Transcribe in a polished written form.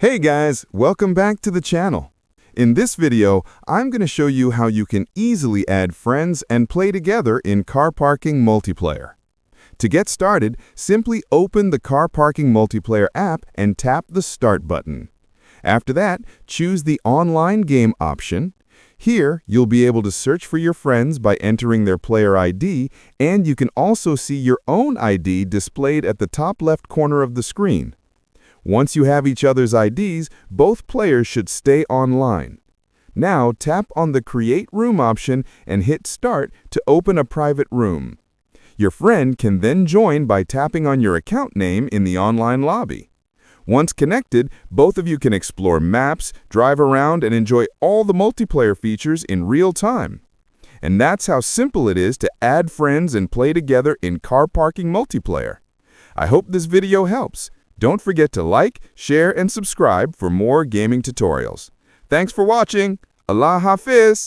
Hey guys, welcome back to the channel. In this video, I'm going to show you how you can easily add friends and play together in car parking multiplayer. To get started, simply open the car parking multiplayer app and tap the Start button. After that, choose the Online Game option. Here, you'll be able to search for your friends by entering their player ID, and you can also see your own ID displayed at the top left corner of the screen. Once you have each other's IDs, both players should stay online. Now, tap on the Create Room option and hit Start to open a private room. Your friend can then join by tapping on your account name in the online lobby. Once connected, both of you can explore maps, drive around, and enjoy all the multiplayer features in real time. And that's how simple it is to add friends and play together in car parking multiplayer. I hope this video helps. Don't forget to like, share, and subscribe for more gaming tutorials. Thanks for watching. Allah Hafiz!